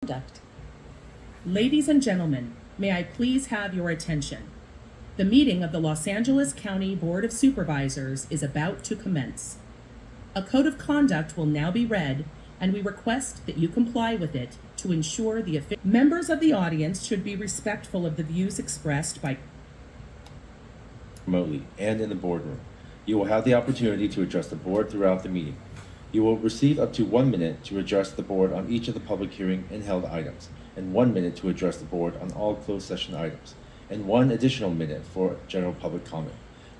Conduct. Ladies and gentlemen, may I please have your attention? The meeting of the Los Angeles County Board of Supervisors is about to commence. A code of conduct will now be read, and we request that you comply with it to ensure the members of the audience should be respectful of the views expressed by remotely and in the boardroom. You will have the opportunity to address the board throughout the meeting. You will receive up to 1 minute to address the board on each of the public hearing and held items, and 1 minute to address the board on all closed session items, and 1 additional minute for general public comment.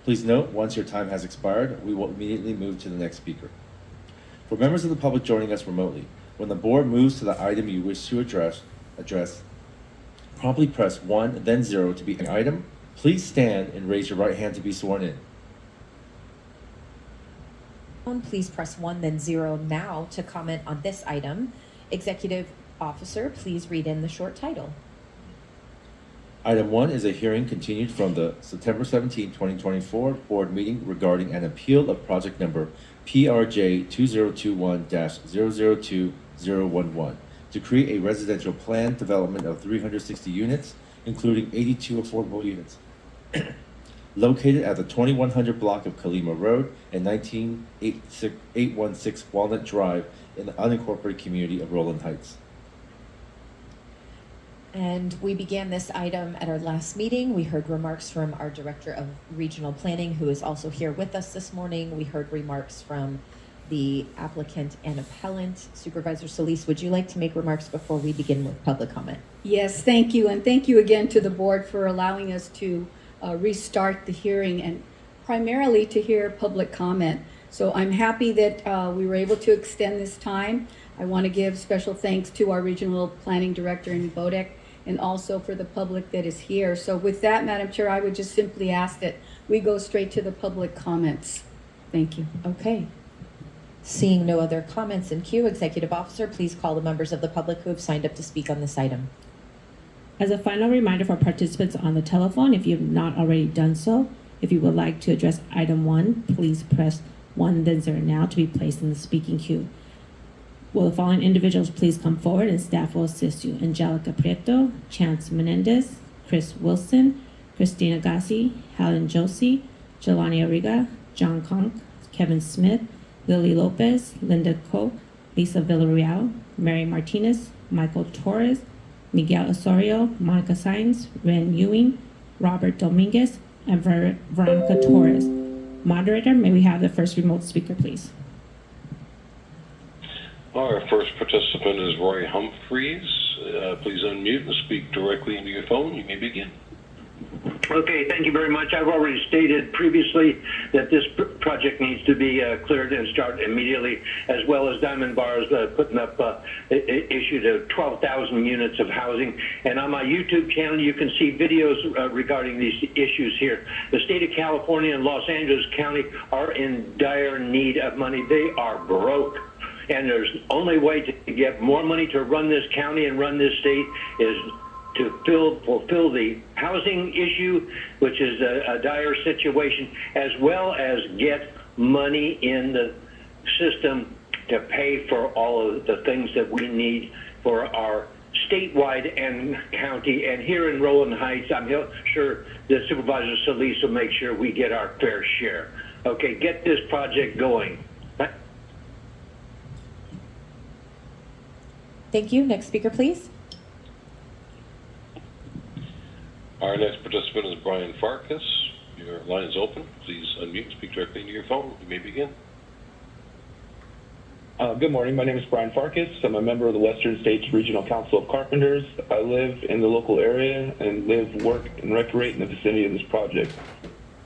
Please note, once your time has expired, we will immediately move to the next speaker. For members of the public joining us remotely, when the board moves to the item you wish to address, promptly press 1, then 0 to be an item. Please stand and raise your right hand to be sworn in. Please press 1, then 0 now to comment on this item. Executive Officer, please read in the short title. Item 1 is a hearing continued from the September 17, 2024 board meeting regarding an appeal of project number PRJ 2021-002011 to create a residential planned development of 360 units, including 82 affordable units, located at the 2100 block of Colima Road and 19816 Walnut Drive in the unincorporated community of Rowland Heights. And we began this item at our last meeting. We heard remarks from our Director of Regional Planning, who is also here with us this morning. We heard remarks from the applicant and appellant. Supervisor Solis, would you like to make remarks before we begin with public comment? Yes, thank you. And thank you again to the board for allowing us to restart the hearing and primarily to hear public comment. So I'm happy that we were able to extend this time. I want to give special thanks to our Regional Planning Director in Bodek and also for the public that is here. So with that, Madam Chair, I would just simply ask that we go straight to the public comments. Thank you. Okay. Seeing no other comments in queue, Executive Officer, please call the members of the public who have signed up to speak on this item. As a final reminder for participants on the telephone, if you have not already done so, if you would like to address item 1, please press 1 then 0 now to be placed in the speaking queue. Will the following individuals please come forward and staff will assist you? Angelica Prieto, Chance Menendez, Chris Wilson, Christina G, Helen G, Jelani Arriaga, John Conk, Kevin Smith, Lily Lopez, Linda Koch, Lisa Villarreal, Mary Martinez, Michael Torres, Miguel Osorio, Monica Sainz, Ren Ewing, Robert Domingez, and Veronica Torres. Moderator, may we have the first remote speaker, please? Our first participant is Roy Humphreys. Please unmute and speak directly into your phone. You may begin. Okay, thank you very much. I've already stated previously that this project needs to be cleared and start immediately, as well as Diamond Bars putting up issued 12,000 units of housing. And on my YouTube channel, you can see videos regarding these issues here. The state of California and Los Angeles County are in dire need of money. They are broke. And there's only way to get more money to run this county and run this state is to fulfill the housing issue, which is a dire situation, as well as get money in the system to pay for all of the things that we need for our statewide and county. And here in Rowland Heights, I'm sure that Supervisor Solis will make sure we get our fair share. Okay, get this project going. Thank you. Next speaker, please. Our next participant is Brian Farkus. Your line is open. Please unmute and speak directly into your phone. You may begin. Good morning. My name is Brian Farkus. I'm a member of the Western States Regional Council of Carpenters. I live in the local area and live, work, and recreate in the vicinity of this project.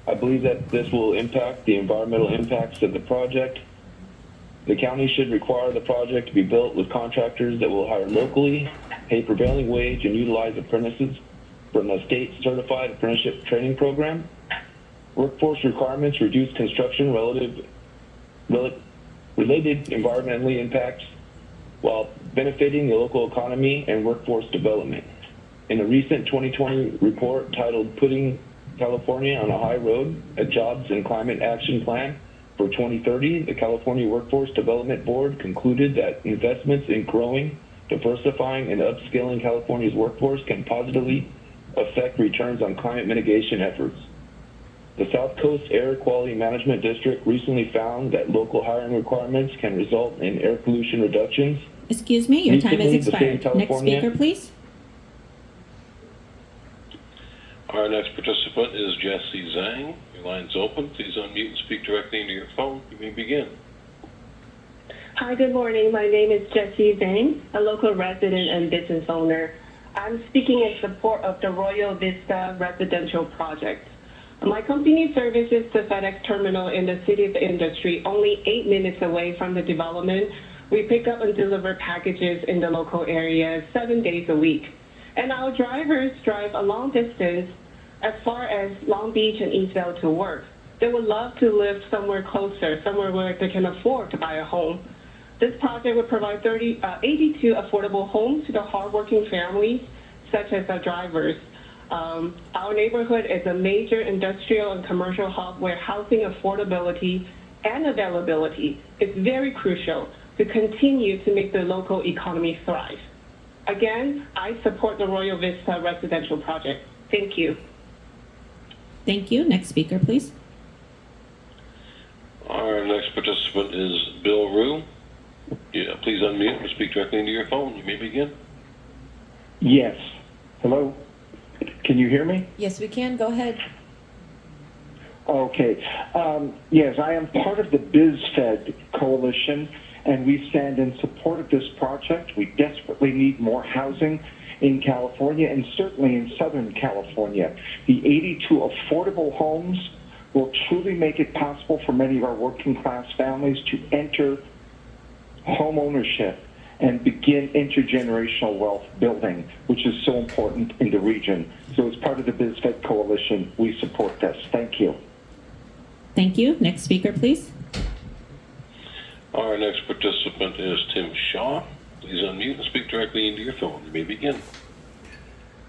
I believe that this will impact the environmental impacts of the project. The county should require the project to be built with contractors that will hire locally, pay prevailing wage, and utilize apprentices from the state certified apprenticeship training program. Workforce requirements reduce construction related environmentally impacts while benefiting the local economy and workforce development. In a recent 2020 report titled Putting California on a High Road, a Jobs and Climate Action Plan for 2030, the California Workforce Development Board concluded that investments in growing diversifying and upskilling California's workforce can positively affect returns on climate mitigation efforts. The South Coast Air Quality Management District recently found that local hiring requirements can result in air pollution reductions. Excuse me, your time has Recently, the state of expired. Next California- speaker, please. Our next participant is Jesse Zang. Your line's open. Please unmute and speak directly into your phone. You may begin. Hi, good morning. My name is Jessie Zang, a local resident and business owner. I'm speaking in support of the Royal Vista residential project. My company services the FedEx terminal in the City of Industry, only 8 minutes away from the development. We pick up and deliver packages in the local area 7 days a week. And our drivers drive a long distance as far as Long Beach and Eastvale to work. They would love to live somewhere closer, somewhere where they can afford to buy a home. This project would provide 82 affordable homes to the hardworking families, such as our drivers. Our neighborhood is a major industrial and commercial hub where housing affordability and availability is very crucial to continue to make the local economy thrive. Again, I support the Royal Vista residential project. Thank you. Thank you. Next speaker, please. Our next participant is Bill Rue. Yeah, please unmute and speak directly into your phone. You may begin. Yes. Hello? Can you hear me? Yes, we can. Go ahead. Okay. Yes, I am part of the BizFed coalition, and we stand in support of this project. We desperately need more housing in California, and certainly in Southern California. The 82 affordable homes will truly make it possible for many of our working class families to enter home ownership and begin intergenerational wealth building, which is so important in the region. So as part of the BizFed coalition, we support this. Thank you. Thank you. Next speaker, please. Our next participant is Tim Shaw. Please unmute and speak directly into your phone. You may begin.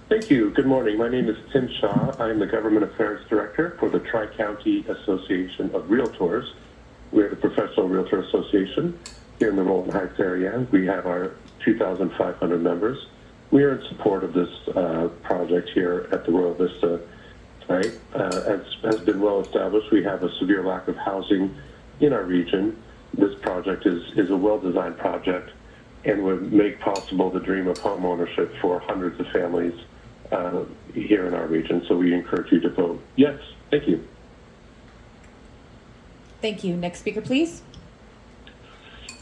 Thank you. Good morning. My name is Tim Shaw. I'm the Government Affairs Director for the Tri-County Association of Realtors. We're the Professional Realtor Association here in the Rolling Heights area. We have our 2,500 members. We are in support of this project here at the Royal Vista site. As has been well established, we have a severe lack of housing in our region. This project is a well-designed project and would make possible the dream of home ownership for hundreds of families here in our region. So we encourage you to vote yes. Thank you. Thank you. Next speaker, please.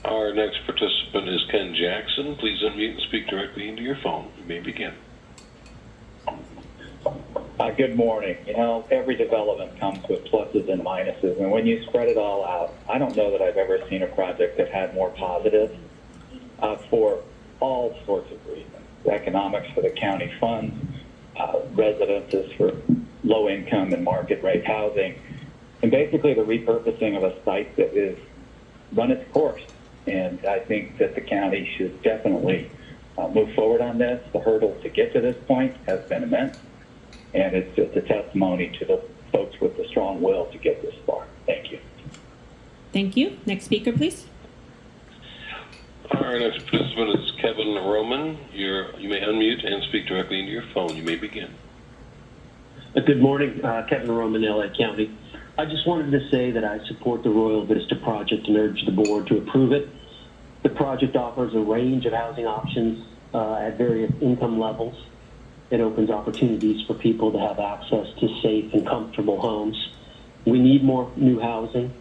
Our next participant is Ken Jackson. Please unmute and speak directly into your phone. You may begin. Good morning. You know, every development comes with pluses and minuses, and when you spread it all out, I don't know that I've ever seen a project that had more positives for all sorts of reasons. Economics for the county funds, residences for low-income and market-rate housing, and basically the repurposing of a site that is run its course. And I think that the county should definitely move forward on this. The hurdle to get to this point has been immense, and it's just a testimony to the folks with the strong will to get this far. Thank you. Thank you. Next speaker, please. Our next participant is Kevin Roman. You may unmute and speak directly into your phone. You may begin. Good morning, Kevin Roman, LA County. I just wanted to say that I support the Royal Vista project and urge the board to approve it. The project offers a range of housing options at various income levels. It opens opportunities for people to have access to safe and comfortable homes. We need more new housing.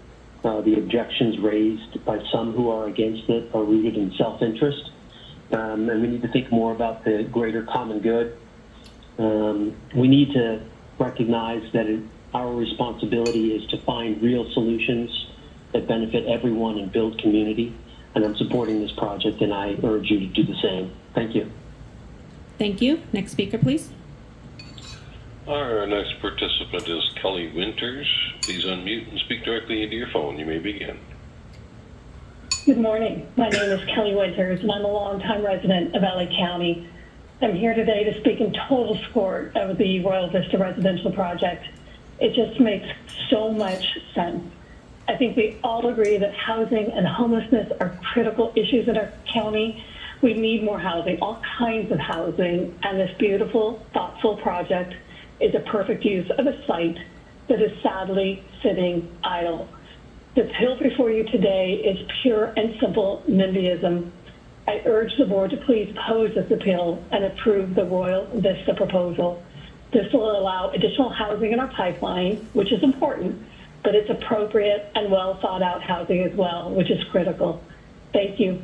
The objections raised by some who are against it are rooted in self-interest. And we need to think more about the greater common good. We need to recognize that our responsibility is to find real solutions that benefit everyone and build community. And I'm supporting this project, and I urge you to do the same. Thank you. Thank you. Next speaker, please. Our next participant is Kelly Winters. Please unmute and speak directly into your phone. You may begin. Good morning. My name is Kelly Winters, and I'm a longtime resident of LA County. I'm here today to speak in total support of the Royal Vista residential project. It just makes so much sense. I think we all agree that housing and homelessness are critical issues in our county. We need more housing, all kinds of housing, and this beautiful, thoughtful project is a perfect use of a site that is sadly sitting idle. The appeal before you today is pure and simple NIMBYism. I urge the board to please oppose this appeal and approve the Royal Vista proposal. This will allow additional housing in our pipeline, which is important, but it's appropriate and well thought out housing as well, which is critical. Thank you.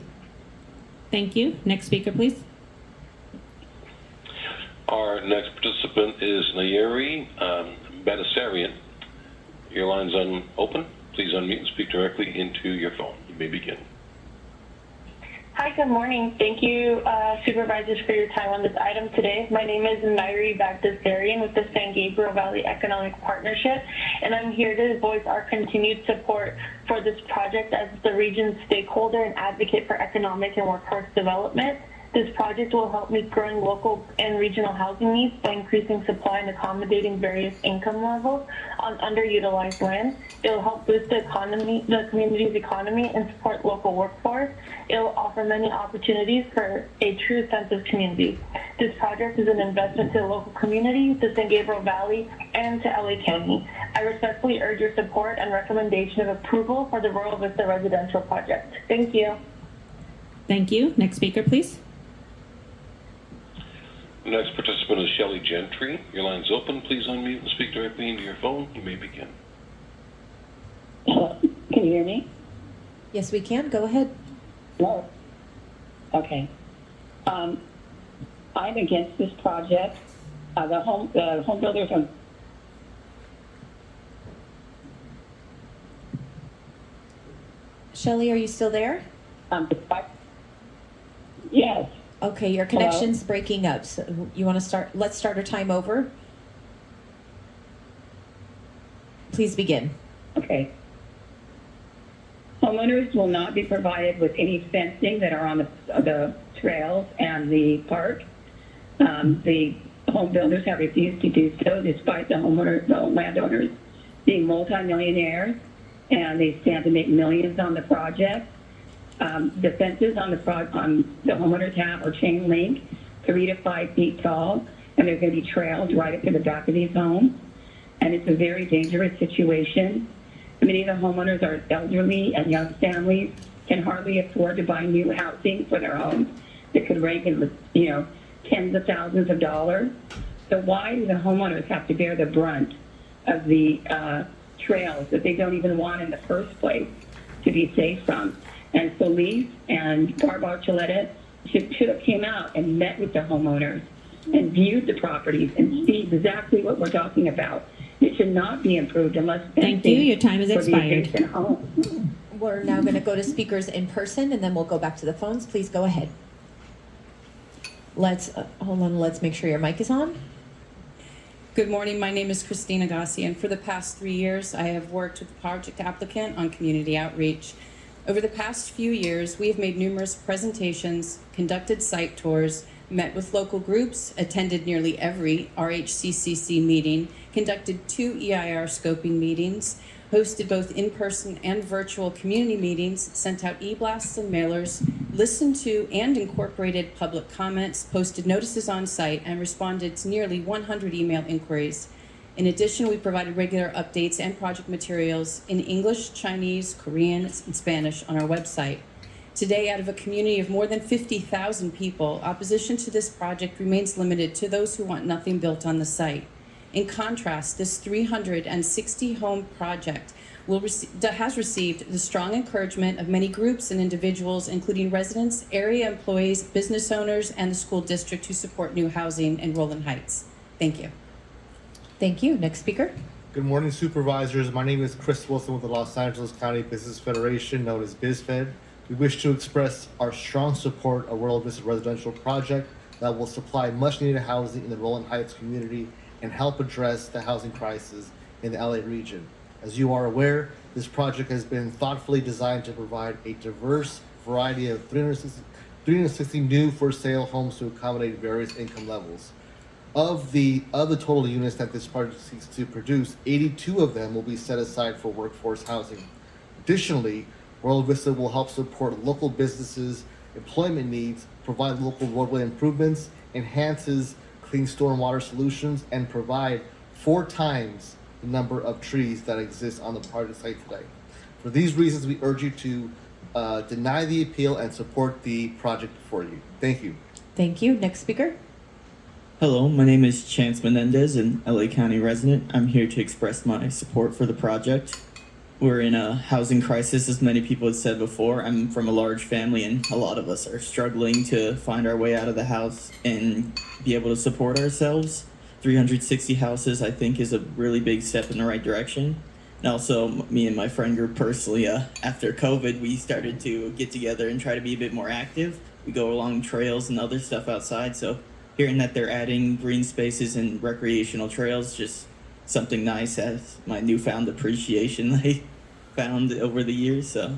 Thank you. Next speaker, please. Our next participant is Nayeri Benizarian. Your line's open. Please unmute and speak directly into your phone. You may begin. Hi, good morning. Thank you, supervisors, for your time on this item today. My name is Nayeri Benizarian with the San Gabriel Valley Economic Partnership, and I'm here to voice our continued support for this project as the region's stakeholder and advocate for economic and workforce development. This project will help meet growing local and regional housing needs by increasing supply and accommodating various income levels on underutilized land. It will help boost the community's economy, and support local workforce. It will offer many opportunities for a true sense of community. This project is an investment to the local community, the San Gabriel Valley, and to LA County. I respectfully urge your support and recommendation of approval for the Royal Vista residential project. Thank you. Thank you. Next speaker, please. The next participant is Shelly Gentry. Your line's open. Please unmute and speak directly into your phone. You may begin. Hello. Can you hear me? Yes, we can. Go ahead. Hello. Okay. I'm against this project. The home builders are. Shelly, are you still there? Yes. Okay, your connection's breaking up. So you want to start? Let's start our time over. Please begin. Okay. Homeowners will not be provided with any fencing that are on the trails and the park. The home builders have refused to do so, despite the landowners being multimillionaires, and they stand to make millions on the project. The fences on the homeowners have are chain link, 3 to 5 feet tall, and there's going to be trails right up to the back of these homes. And it's a very dangerous situation. Many of the homeowners are elderly, and young families can hardly afford to buy new housing for their homes that could rank in, tens of thousands of dollars. So why do the homeowners have to bear the brunt of the trails that they don't even want in the first place to be safe from? And Solis and Barb Archuleta should have came out and met with the homeowners and viewed the properties and see exactly what we're talking about. It should not be improved unless. Thank you. Your time is expired. We're now going to go to speakers in person, and then we'll go back to the phones. Please go ahead. Let's hold on. Let's make sure your mic is on. Good morning. My name is Christina G, and for the past 3 years, I have worked with the project applicant on community outreach. Over the past few years, we have made numerous presentations, conducted site tours, met with local groups, attended nearly every RHCCC meeting, conducted 2 EIR scoping meetings, hosted both in-person and virtual community meetings, sent out e-blasts and mailers, listened to and incorporated public comments, posted notices on site, and responded to nearly 100 email inquiries. In addition, we provided regular updates and project materials in English, Chinese, Korean, and Spanish on our website. Today, out of a community of more than 50,000 people, opposition to this project remains limited to those who want nothing built on the site. In contrast, this 360-home project has received the strong encouragement of many groups and individuals, including residents, area employees, business owners, and the school district who support new housing in Rowland Heights. Thank you. Thank you. Next speaker. Good morning, supervisors. My name is Cris Wilson with the Los Angeles County Business Federation, known as BizFed. We wish to express our strong support of Royal Vista residential project that will supply much needed housing in the Rowland Heights community and help address the housing crisis in the LA region. As you are aware, this project has been thoughtfully designed to provide a diverse variety of 360 new for sale homes to accommodate various income levels. Of the total units that this project seeks to produce, 82 of them will be set aside for workforce housing. Additionally, Royal Vista will help support local businesses employment needs, provide local roadway improvements, enhances clean stormwater solutions, and provide 4 times the number of trees that exist on the project site today. For these reasons, we urge you to deny the appeal and support the project before you. Thank you. Thank you. Next speaker. Hello, my name is Chance Menendez, an LA County resident. I'm here to express my support for the project. We're in a housing crisis, as many people have said before. I'm from a large family, and a lot of us are struggling to find our way out of the house and be able to support ourselves. 360 houses, I think, is a really big step in the right direction. And also, me and my friend group personally, after COVID, we started to get together and try to be a bit more active. We go along trails and other stuff outside, so hearing that they're adding green spaces and recreational trails, just something nice as my newfound appreciation I found over the years. So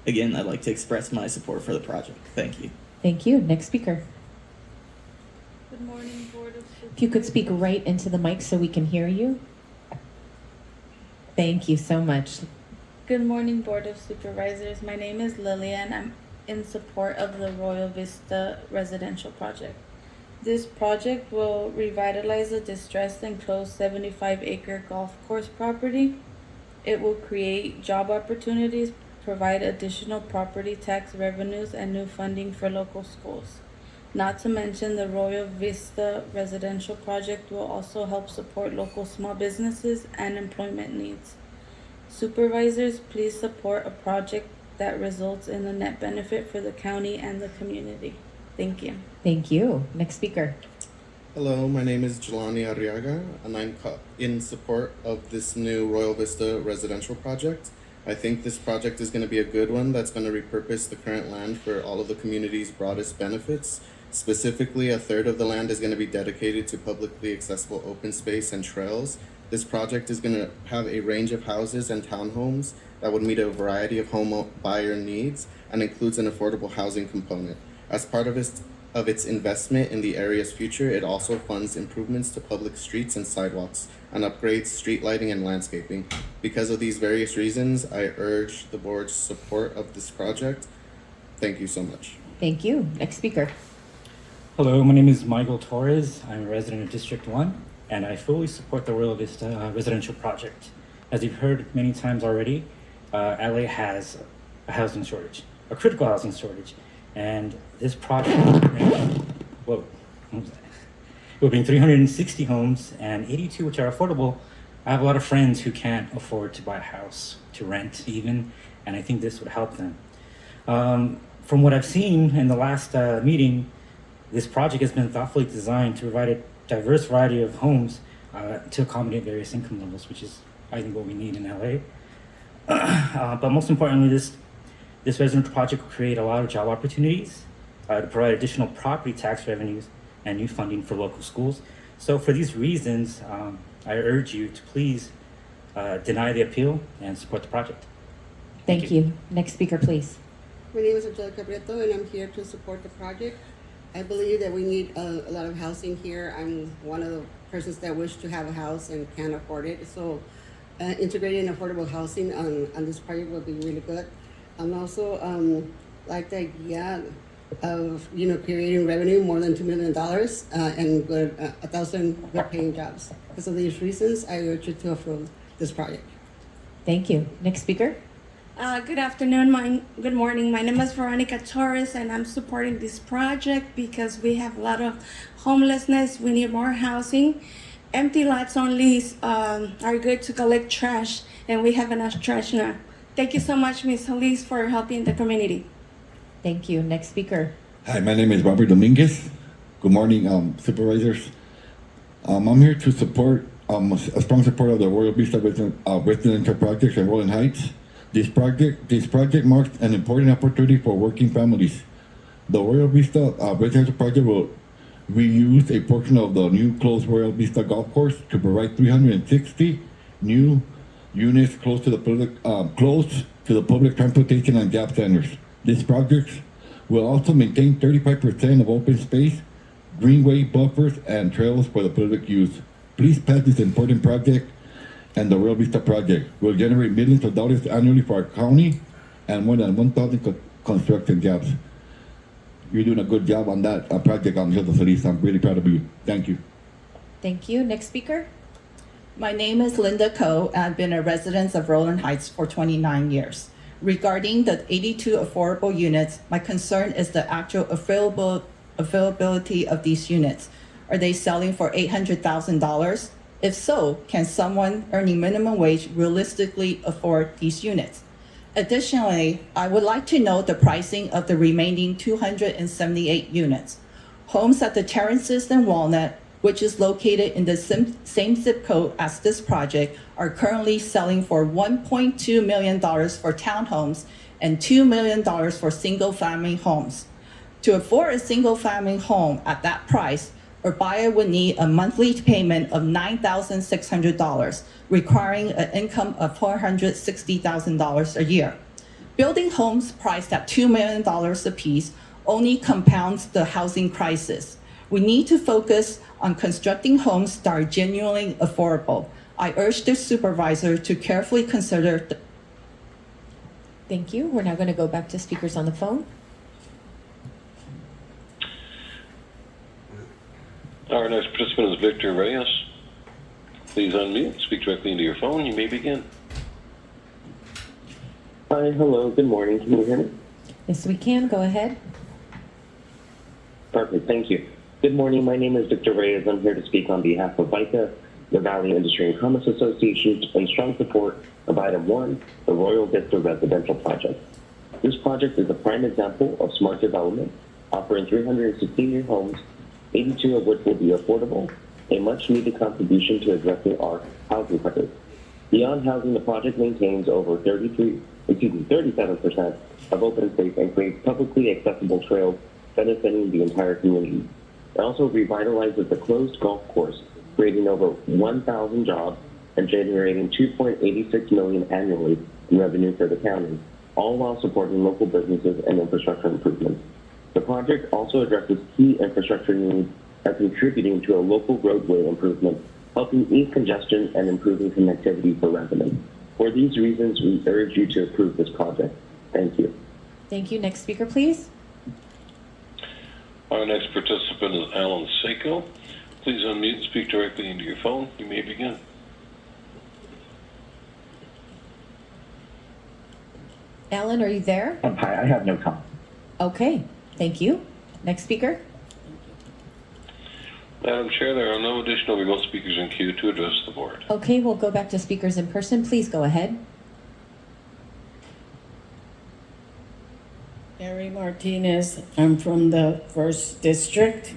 again, I'd like to express my support for the project. Thank you. Thank you. Next speaker. Good morning, Board of Supervisors. If you could speak right into the mic so we can hear you. Thank you so much. Good morning, Board of Supervisors. My name is Liliana. I'm in support of the Royal Vista residential project. This project will revitalize the distressed and closed 75-acre golf course property. It will create job opportunities, provide additional property tax revenues, and new funding for local schools. Not to mention, the Royal Vista residential project will also help support local small businesses and employment needs. Supervisors, please support a project that results in a net benefit for the county and the community. Thank you. Thank you. Next speaker. Hello, my name is Jelani Arriaga, and I'm in support of this new Royal Vista residential project. I think this project is going to be a good one that's going to repurpose the current land for all of the community's broadest benefits. Specifically, 1/3 of the land is going to be dedicated to publicly accessible open space and trails. This project is going to have a range of houses and townhomes that would meet a variety of home buyer needs and includes an affordable housing component. As part of its investment in the area's future, it also funds improvements to public streets and sidewalks and upgrades street lighting and landscaping. Because of these various reasons, I urge the board's support of this project. Thank you so much. Thank you. Next speaker. Hello, my name is Michael Torres. I'm a resident of District 1, and I fully support the Royal Vista residential project. As you've heard many times already, LA has a housing shortage, a critical housing shortage. And this project will bring 360 homes and 82 which are affordable. I have a lot of friends who can't afford to buy a house, to rent even, and I think this would help them. From what I've seen in the last meeting, this project has been thoughtfully designed to provide a diverse variety of homes to accommodate various income levels, which is, I think, what we need in LA. But most importantly, this residential project will create a lot of job opportunities to provide additional property tax revenues and new funding for local schools. So for these reasons, I urge you to please deny the appeal and support the project. Thank you. Next speaker, please. My name is Angelica Prieto, and I'm here to support the project. I believe that we need a lot of housing here. I'm one of the persons that wish to have a house and can't afford it. So integrating affordable housing on this project would be really good. I'm also like the idea of creating revenue more than $2 million and 1,000 good-paying jobs. Because of these reasons, I urge you to approve this project. Thank you. Next speaker. Good afternoon. Good morning. My name is Veronica Torres, and I'm supporting this project because we have a lot of homelessness. We need more housing. Empty lots on lease are good to collect trash, and we have enough trash now. Thank you so much, Ms. Solis, for helping the community. Thank you. Next speaker. Hi, my name is Robert Domingez. Good morning, supervisors. I'm here to support a strong support of the Royal Vista residential projects in Rolling Heights. This project marks an important opportunity for working families. The Royal Vista residential project will reuse a portion of the new closed Royal Vista golf course to provide 360 new units close to the public transportation and job centers. This project will also maintain 35% of open space, greenway buffers, and trails for the public use. Please pass this important project, and the Royal Vista project will generate millions of dollars annually for our county and more than 1,000 construction jobs. you're doing a good job on that project, Mr. Solis. I'm really proud of you. Thank you. Thank you. Next speaker. My name is Linda Coe, and I've been a resident of Rowland Heights for 29 years. Regarding the 82 affordable units, my concern is the actual availability of these units. Are they selling for $800,000? If so, can someone earning minimum wage realistically afford these units? Additionally, I would like to know the pricing of the remaining 278 units. Homes at the Terraces and Walnut, which is located in the same zip code as this project, are currently selling for $1.2 million for townhomes and $2 million for single-family homes. To afford a single-family home at that price, a buyer would need a monthly payment of $9,600, requiring an income of $460,000 a year. Building homes priced at $2 million apiece only compounds the housing crisis. We need to focus on constructing homes that are genuinely affordable. I urge the supervisor to carefully consider. Thank you. We're now going to go back to speakers on the phone. Our next participant is Victor Reyes. Please unmute, speak directly into your phone. You may begin. Hi, hello, good morning. Can you hear me? Yes, we can. Go ahead. Perfect, thank you. Good morning, my name is Victor Reyes. I'm here to speak on behalf of VITA, the Valley Industry and Commerce Association, in strong support of item 1, the Royal Vista residential project. This project is a prime example of smart development, offering 360 new homes, 82 of which will be affordable, a much-needed contribution to addressing our housing crisis. Beyond housing, the project maintains over 37% of open space and creates publicly accessible trails benefiting the entire community. It also revitalizes the closed golf course, creating over 1,000 jobs and generating $2.86 million annually in revenue for the county, all while supporting local businesses and infrastructure improvements. The project also addresses key infrastructure needs by contributing to a local roadway improvement, helping ease congestion and improving connectivity for residents. For these reasons, we urge you to approve this project. Thank you. Thank you. Next speaker, please. Our next participant is Alan Seiko. Please unmute and speak directly into your phone. You may begin. Alan, are you there? Hi, I have no comment. Okay. Thank you. Next speaker. Madam Chair, there are no additional remote speakers in queue to address the board. Okay, we'll go back to speakers in person. Please go ahead. Mary Martinez. I'm from the 1st District,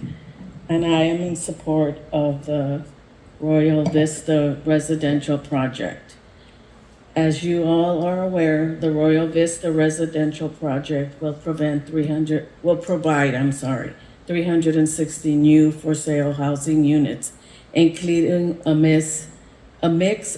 and I am in support of the Royal Vista residential project. As you all are aware, the Royal Vista residential project will provide 360 new for sale housing units, including a mix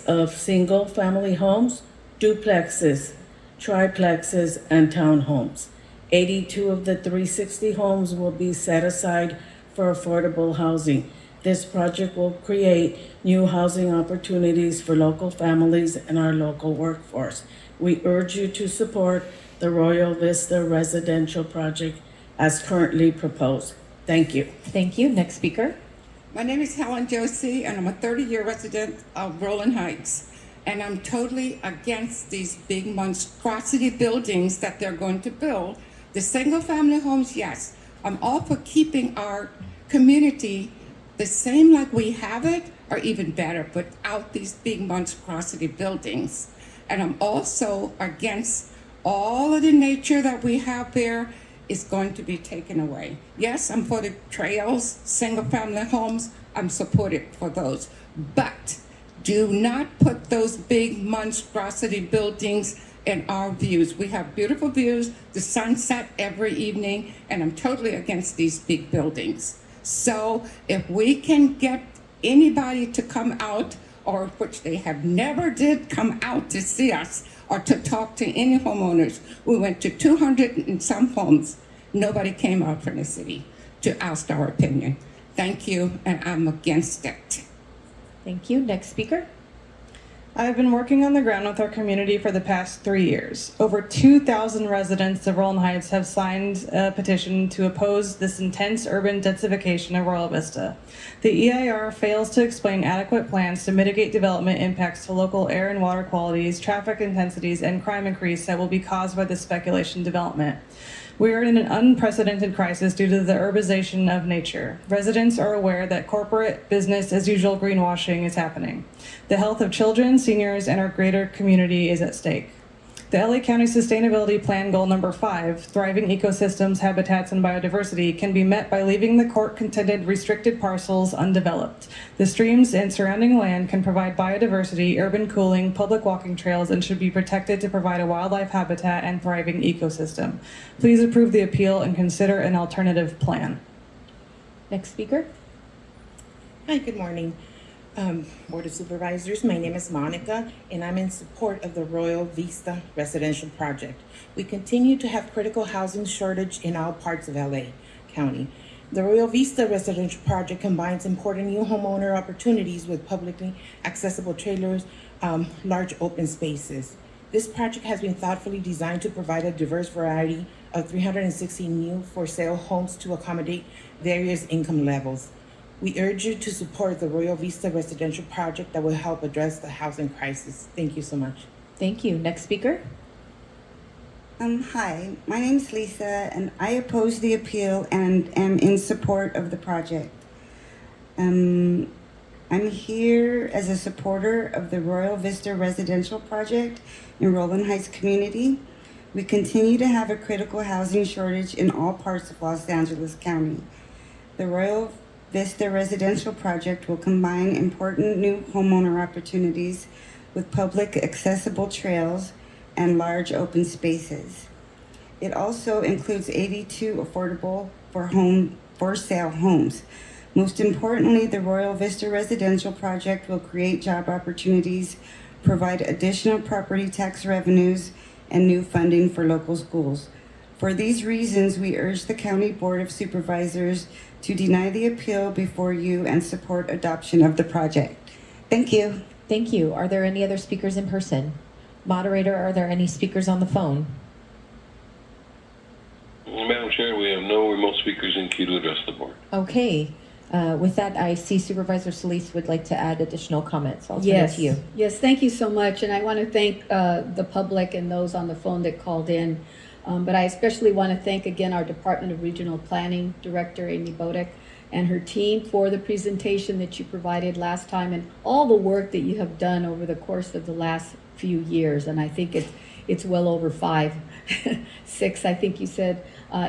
of single family homes, duplexes, triplexes, and townhomes. 82 of the 360 homes will be set aside for affordable housing. This project will create new housing opportunities for local families and our local workforce. We urge you to support the Royal Vista residential project as currently proposed. Thank you. Thank you. Next speaker. My name is Helen G, and I'm a 30-year resident of Rowland Heights. And I'm totally against these big monstrosity buildings that they're going to build. The single-family homes, yes. I'm all for keeping our community the same like we have it, or even better, without these big monstrosity buildings. And I'm also against all of the nature that we have there is going to be taken away. Yes, I'm for the trails, single-family homes. I'm supportive for those. But do not put those big monstrosity buildings in our views. We have beautiful views, the sunset every evening, and I'm totally against these big buildings. So if we can get anybody to come out, or which they have never did come out to see us or to talk to any homeowners. We went to 200 and some homes. Nobody came out from the city to ask our opinion. Thank you, and I'm against it. Thank you. Next speaker. I've been working on the ground with our community for the past 3 years. Over 2,000 residents of Roland Heights have signed a petition to oppose this intense urban densification of Royal Vista. The EIR fails to explain adequate plans to mitigate development impacts to local air and water qualities, traffic intensities, and crime increase that will be caused by the speculation development. We are in an unprecedented crisis due to the urbanization of nature. Residents are aware that corporate business as usual greenwashing is happening. The health of children, seniors, and our greater community is at stake. The LA County Sustainability Plan Goal number 5, Thriving Ecosystems, Habitats, and Biodiversity, can be met by leaving the court-contended restricted parcels undeveloped. The streams and surrounding land can provide biodiversity, urban cooling, public walking trails, and should be protected to provide a wildlife habitat and thriving ecosystem. Please approve the appeal and consider an alternative plan. Next speaker. Hi, good morning. Board of Supervisors, my name is Monica, and I'm in support of the Royal Vista residential project. We continue to have critical housing shortage in all parts of LA County. The Royal Vista residential project combines important new homeowner opportunities with publicly accessible trailers, large open spaces. This project has been thoughtfully designed to provide a diverse variety of 360 new for sale homes to accommodate various income levels. We urge you to support the Royal Vista residential project that will help address the housing crisis. Thank you so much. Thank you. Next speaker. Hi, my name is Lisa, and I oppose the appeal and am in support of the project. I'm here as a supporter of the Royal Vista residential project in Roland Heights community. We continue to have a critical housing shortage in all parts of Los Angeles County. The Royal Vista residential project will combine important new homeowner opportunities with public accessible trails and large open spaces. It also includes 82 affordable for sale homes. Most importantly, the Royal Vista residential project will create job opportunities, provide additional property tax revenues, and new funding for local schools. For these reasons, we urge the County Board of Supervisors to deny the appeal before you and support adoption of the project. Thank you. Thank you. Are there any other speakers in person? Moderator, are there any speakers on the phone? Madam Chair, we have no remote speakers in queue to address the board. Okay. With that, I see Supervisor Solis would like to add additional comments. I'll turn it to you. Yes, thank you so much. And I want to thank the public and those on the phone that called in. But I especially want to thank again our Department of Regional Planning Director, Amy Bodek, and her team for the presentation that you provided last time and all the work that you have done over the course of the last few years. And I think it's well over 5, 6, I think you said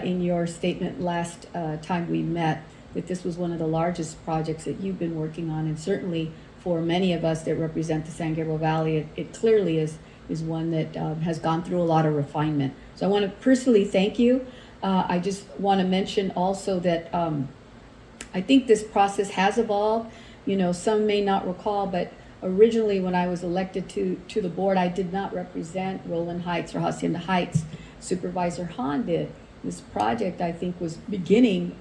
in your statement last time we met, that this was one of the largest projects that you've been working on. And certainly for many of us that represent the San Gabriel Valley, it clearly is one that has gone through a lot of refinement. So I want to personally thank you. I just want to mention also that I think this process has evolved. You know, some may not recall, but originally when I was elected to the board, I did not represent Roland Heights or Hacienda Heights. Supervisor Hahn did. This project, I think, was beginning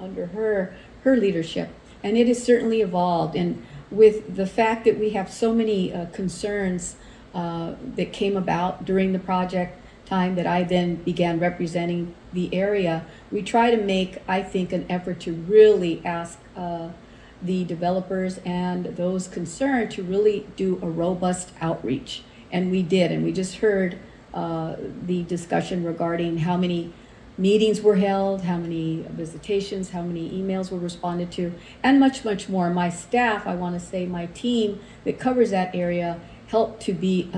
under her leadership, and it has certainly evolved. And with the fact that we have so many concerns that came about during the project time that I then began representing the area, we try to make, I think, an effort to really ask the developers and those concerned to really do a robust outreach. And we did, and we just heard the discussion regarding how many meetings were held, how many visitations, how many emails were responded to, and much, much more. My staff, I want to say my team that covers that area, helped to be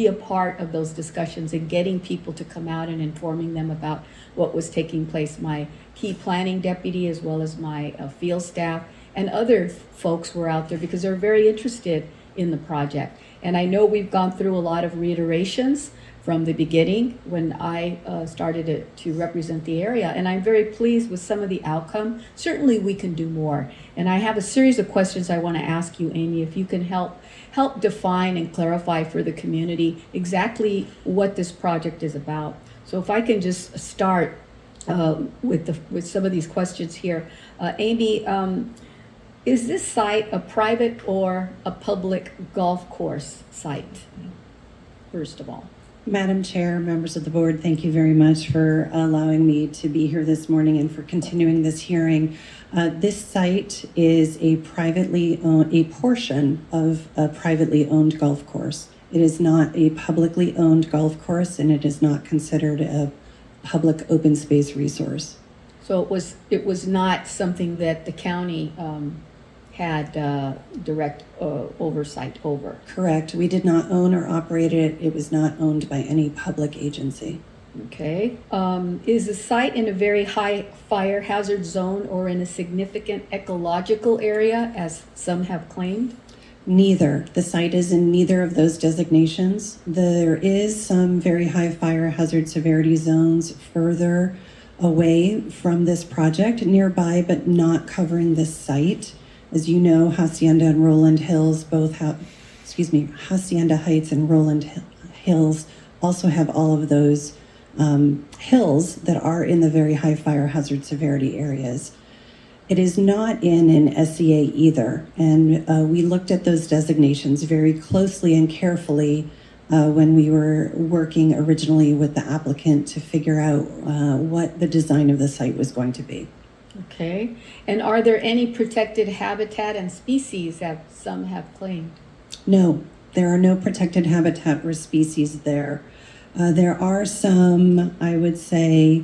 a part of those discussions and getting people to come out and informing them about what was taking place. My key planning deputy, as well as my field staff and other folks were out there because they're very interested in the project. And I know we've gone through a lot of reiterations from the beginning when I started to represent the area. And I'm very pleased with some of the outcome. Certainly we can do more. And I have a series of questions I want to ask you, Amy, if you can help define and clarify for the community exactly what this project is about. So if I can just start with some of these questions here. Amy, Is this site a private or a public golf course site, first of all? Madam Chair, members of the board, thank you very much for allowing me to be here this morning and for continuing this hearing. This site is a portion of a privately owned golf course. It is not a publicly owned golf course, and it is not considered a public open space resource. So it was not something that the county had direct oversight over? Correct. We did not own or operate it. It was not owned by any public agency. Okay. Is the site in a very high fire hazard zone or in a significant ecological area, as some have claimed? Neither. The site is in neither of those designations. There is some very high fire hazard severity zones further away from this project, nearby but not covering this site. As you know, Hacienda and Roland Hills both have, Hacienda Heights and Roland Hills also have all of those hills that are in the very high fire hazard severity areas. It is not in an SCA either, and we looked at those designations very closely and carefully when we were working originally with the applicant to figure out what the design of the site was going to be. Okay. And are there any protected habitat and species that some have claimed? No, there are no protected habitat or species there. There are some, I would say,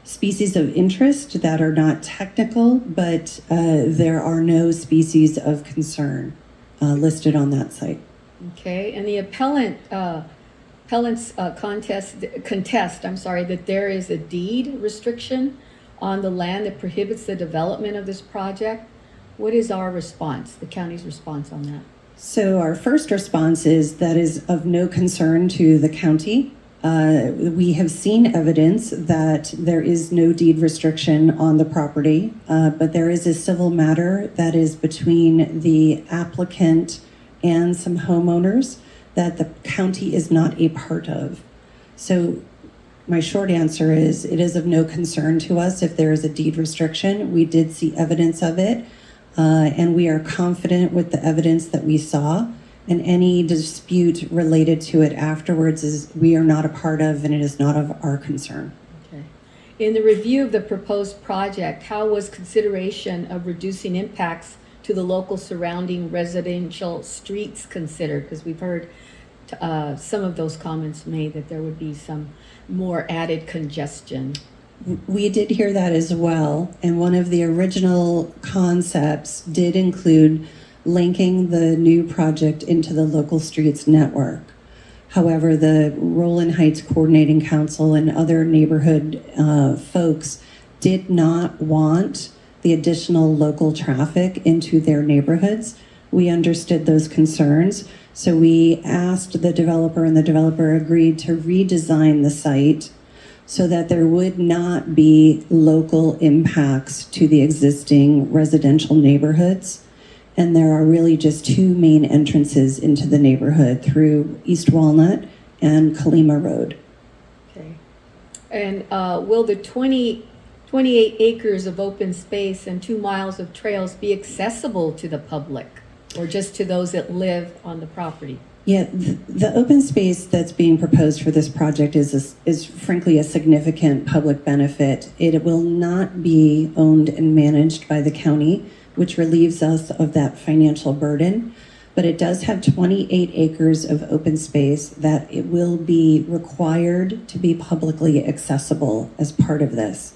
species of interest that are not technical, but there are no species of concern listed on that site. Okay. And the appellants contest, that there is a deed restriction on the land that prohibits the development of this project. What is our response, the county's response on that? So our first response is that is of no concern to the county. We have seen evidence that there is no deed restriction on the property, but there is a civil matter that is between the applicant and some homeowners that the county is not a part of. So my short answer is it is of no concern to us if there is a deed restriction. We did see evidence of it, and we are confident with the evidence that we saw, and any dispute related to it afterwards is we are not a part of, and it is not of our concern. Okay. In the review of the proposed project, how was consideration of reducing impacts to the local surrounding residential streets considered? Because we've heard some of those comments made that there would be some more added congestion. We did hear that as well, and one of the original concepts did include linking the new project into the local streets network. However, the Roland Heights Coordinating Council and other neighborhood folks did not want the additional local traffic into their neighborhoods. We understood those concerns, so we asked the developer, and the developer agreed to redesign the site so that there would not be local impacts to the existing residential neighborhoods. And there are really just two main entrances into the neighborhood through East Walnut and Kalima Road. Okay. And will the 28 acres of open space and 2 miles of trails be accessible to the public, or just to those that live on the property? Yeah, the open space that's being proposed for this project is frankly a significant public benefit. It will not be owned and managed by the county, which relieves us of that financial burden, but it does have 28 acres of open space that it will be required to be publicly accessible as part of this.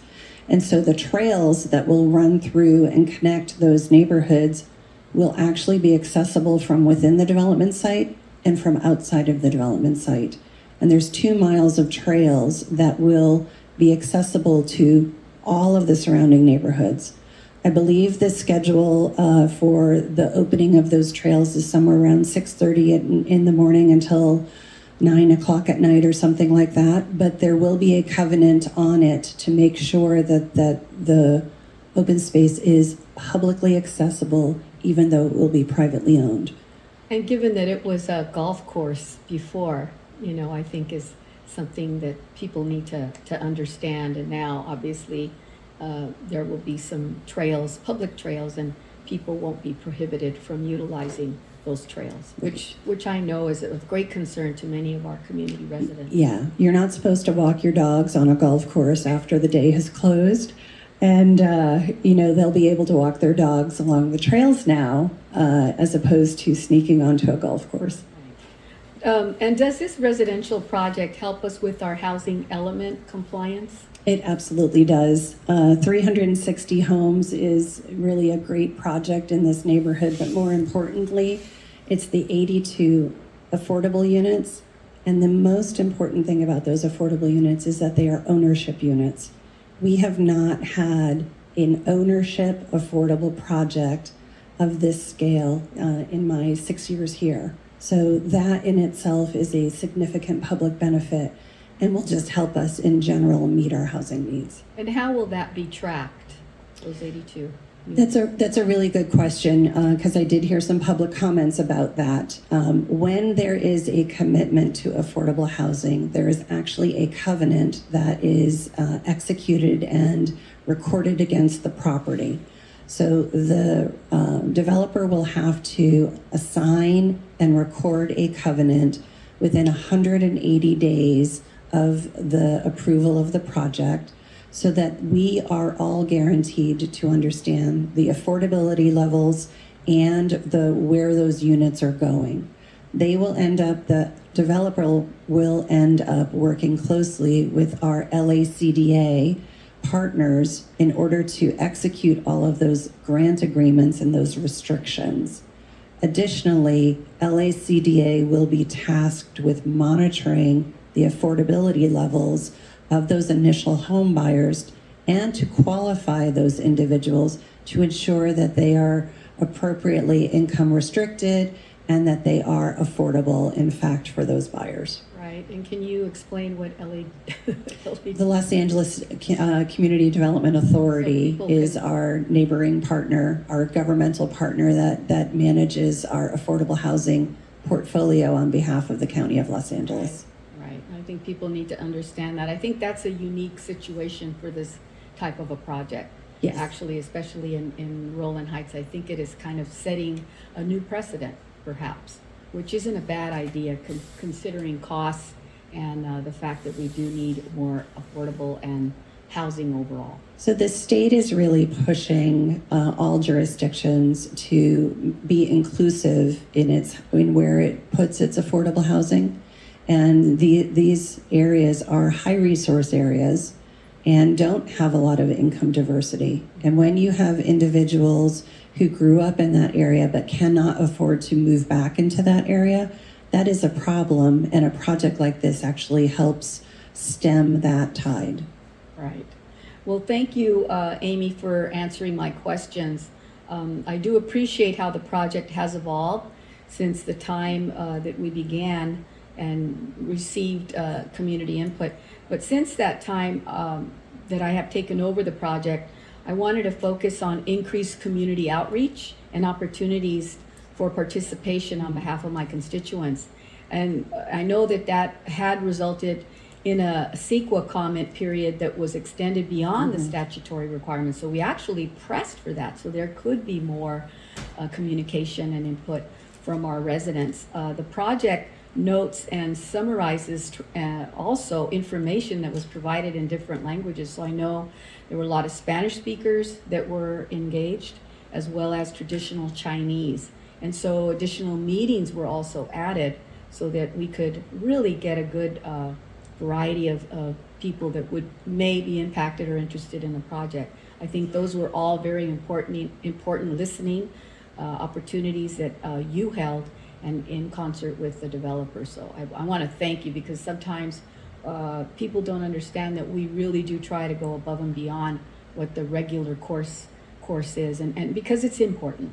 And so the trails that will run through and connect those neighborhoods will actually be accessible from within the development site and from outside of the development site. And there's 2 miles of trails that will be accessible to all of the surrounding neighborhoods. I believe the schedule for the opening of those trails is somewhere around 6:30 in the morning until 9 o'clock at night or something like that. But there will be a covenant on it to make sure that the open space is publicly accessible, even though it will be privately owned. And given that it was a golf course before, I think is something that people need to understand. And now, obviously, there will be some trails, public trails, and people won't be prohibited from utilizing those trails, which I know is of great concern to many of our community residents. Yeah, you're not supposed to walk your dogs on a golf course after the day has closed. And, they'll be able to walk their dogs along the trails now, as opposed to sneaking onto a golf course. And does this residential project help us with our housing element compliance? It absolutely does. 360 homes is really a great project in this neighborhood, but more importantly, it's the 82 affordable units. And the most important thing about those affordable units is that they are ownership units. We have not had an ownership affordable project of this scale in my 6 years here. So that in itself is a significant public benefit and will just help us in general meet our housing needs. And how will that be tracked, those 82? That's a really good question, because I did hear some public comments about that. When there is a commitment to affordable housing, there is actually a covenant that is executed and recorded against the property. So the developer will have to assign and record a covenant within 180 days of the approval of the project, so that we are all guaranteed to understand the affordability levels and where those units are going. The developer will end up working closely with our LACDA partners in order to execute all of those grant agreements and those restrictions. Additionally, LACDA will be tasked with monitoring the affordability levels of those initial home buyers and to qualify those individuals to ensure that they are appropriately income restricted and that they are affordable, in fact, for those buyers. Right, and can you explain what LA? The Los Angeles Community Development Authority is our neighboring partner, our governmental partner that manages our affordable housing portfolio on behalf of the County of Los Angeles. Right, I think people need to understand that. I think that's a unique situation for this type of a project. Yes. Actually, especially in Rowland Heights, I think it is kind of setting a new precedent, perhaps, which isn't a bad idea considering costs and the fact that we do need more affordable and housing overall. So the state is really pushing all jurisdictions to be inclusive in where it puts its affordable housing. And these areas are high resource areas and don't have a lot of income diversity. And when you have individuals who grew up in that area but cannot afford to move back into that area, that is a problem, and a project like this actually helps stem that tide. Right. Well, thank you, Amy, for answering my questions. I do appreciate how the project has evolved since the time that we began and received community input. But since that time that I have taken over the project, I wanted to focus on increased community outreach and opportunities for participation on behalf of my constituents. And I know that had resulted in a CEQA comment period that was extended beyond the statutory requirements. So we actually pressed for that. So there could be more communication and input from our residents. The project notes and summarizes also information that was provided in different languages. So I know there were a lot of Spanish speakers that were engaged, as well as traditional Chinese. And so additional meetings were also added so that we could really get a good variety of people that may be impacted or interested in the project. I think those were all very important listening opportunities that you held and in concert with the developers. So I want to thank you, because sometimes people don't understand that we really do try to go above and beyond what the regular course is, and because it's important,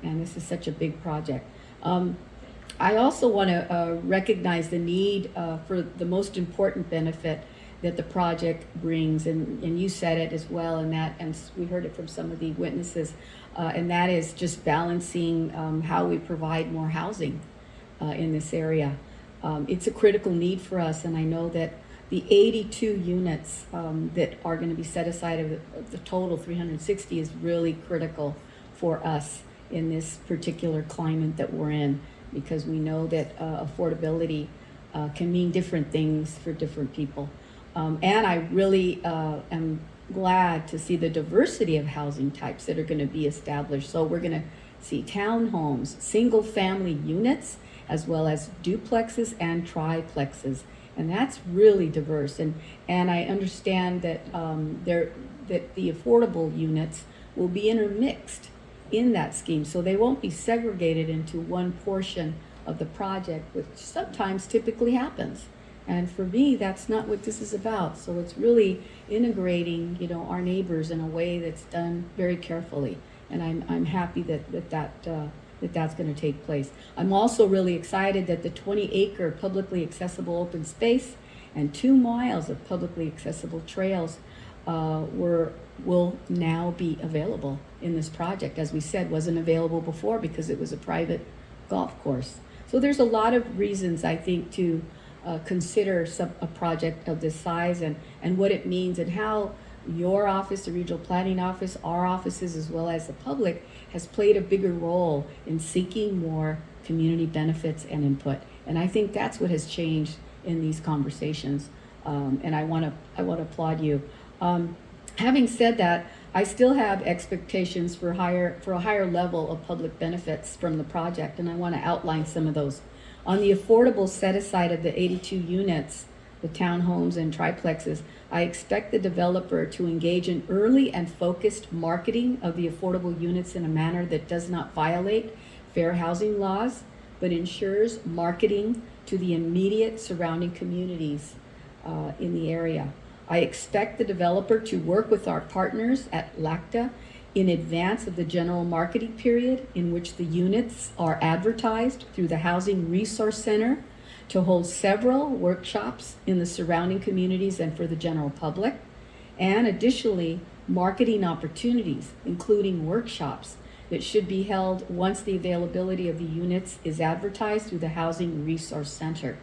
and this is such a big project. I also want to recognize the need for the most important benefit that the project brings, and you said it as well, and we heard it from some of the witnesses, and that is just balancing how we provide more housing in this area. It's a critical need for us, and I know that the 82 units that are going to be set aside of the total 360 is really critical for us in this particular climate that we're in, because we know that affordability can mean different things for different people. And I really am glad to see the diversity of housing types that are going to be established. So we're going to see townhomes, single family units, as well as duplexes and triplexes. And that's really diverse. And I understand that that the affordable units will be intermixed in that scheme. So they won't be segregated into one portion of the project, which sometimes typically happens. And for me, that's not what this is about. So it's really integrating, you know, our neighbors in a way that's done very carefully. And I'm happy that's going to take place. I'm also really excited that the 20-acre publicly accessible open space and 2 miles of publicly accessible trails will now be available in this project. As we said, wasn't available before because it was a private golf course. So there's a lot of reasons, I think, to consider a project of this size and what it means and how your office, the Regional Planning Office, our offices, as well as the public, has played a bigger role in seeking more community benefits and input. And I think that's what has changed in these conversations. And I want to applaud you. Having said that, I still have expectations for a higher level of public benefits from the project, and I want to outline some of those. On the affordable set aside of the 82 units, the townhomes and triplexes, I expect the developer to engage in early and focused marketing of the affordable units in a manner that does not violate fair housing laws, but ensures marketing to the immediate surrounding communities in the area. I expect the developer to work with our partners at LACTA in advance of the general marketing period in which the units are advertised through the Housing Resource Center to hold several workshops in the surrounding communities and for the general public, and additionally, marketing opportunities, including workshops that should be held once the availability of the units is advertised through the Housing Resource Center.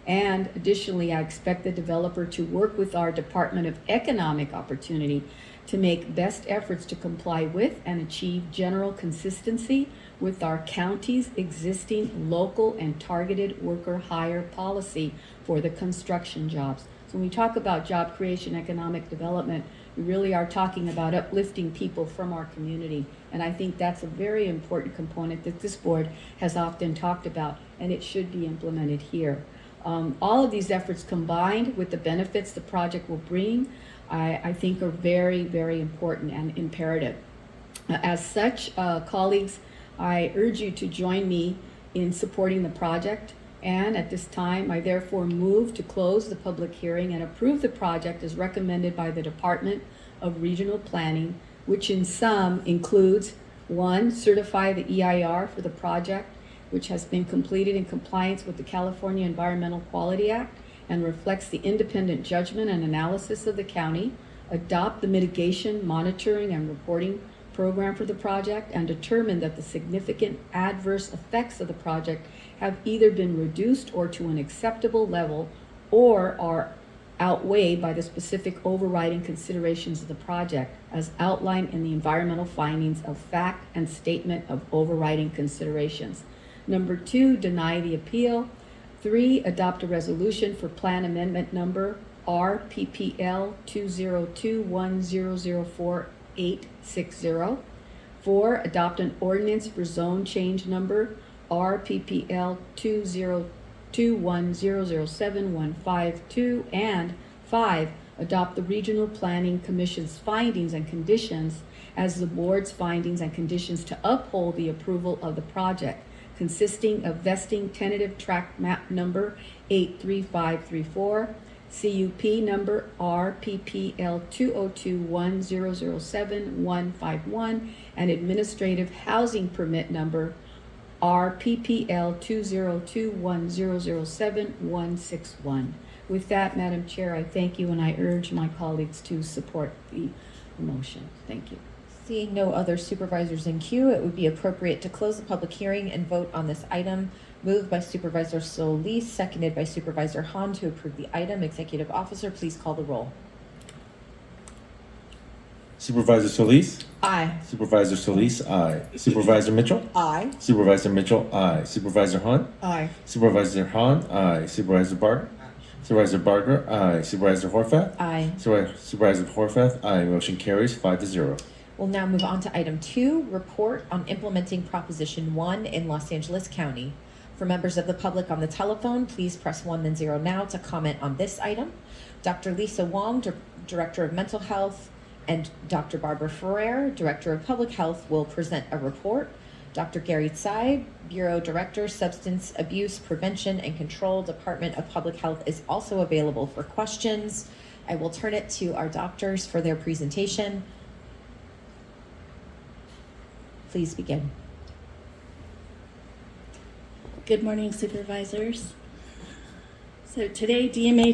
And additionally, I expect the developer to work with our Department of Economic Opportunity to make best efforts to comply with and achieve general consistency with our county's existing local and targeted worker hire policy for the construction jobs. So when we talk about job creation, economic development, we really are talking about uplifting people from our community. And I think that's a very important component that this board has often talked about, and it should be implemented here. All of these efforts combined with the benefits the project will bring, I think are very, very important and imperative. As such, colleagues, I urge you to join me in supporting the project. And at this time, I therefore move to close the public hearing and approve the project as recommended by the Department of Regional Planning, which in sum includes: 1, certify the EIR for the project, which has been completed in compliance with the California Environmental Quality Act and reflects the independent judgment and analysis of the county, adopt the mitigation, monitoring, and reporting program for the project, and determine that the significant adverse effects of the project have either been reduced or to an acceptable level or are outweighed by the specific overriding considerations of the project as outlined in the environmental findings of fact and statement of overriding considerations. Number 2, deny the appeal. 3, adopt a resolution for plan amendment number RPPL 2021004-860. 4, adopt an ordinance for zone change number RPPL 2021007-152. And 5, adopt the Regional Planning Commission's findings and conditions as the board's findings and conditions to uphold the approval of the project, consisting of vesting tentative tract map number 83534, CUP number RPPL 2021007-151, and administrative housing permit number RPPL 2021007-161. With that, Madam Chair, I thank you and I urge my colleagues to support the motion. Thank you. Seeing no other supervisors in queue, it would be appropriate to close the public hearing and vote on this item. Moved by Supervisor Solis, seconded by Supervisor Han to approve the item. Executive Officer, please call the roll. Supervisor Solis? Aye. Supervisor Solis, aye. Supervisor Mitchell? Aye. Supervisor Mitchell, aye. Supervisor Han? Aye. Supervisor Han, aye. Supervisor Barger? Supervisor Barger, aye. Supervisor Horvath? Aye. Supervisor Horvath, aye. Motion carries 5-0. We'll now move on to item 2, report on implementing Proposition 1 in Los Angeles County. For members of the public on the telephone, please press 1 then 0 now to comment on this item. Dr. Lisa Wong, Director of Mental Health, and Dr. Barbara Ferrer, Director of Public Health, will present a report. Dr. Gary Tsai, Bureau Director, Substance Abuse Prevention and Control, Department of Public Health, is also available for questions. I will turn it to our doctors for their presentation. Please begin. Good morning, supervisors. So today, DMA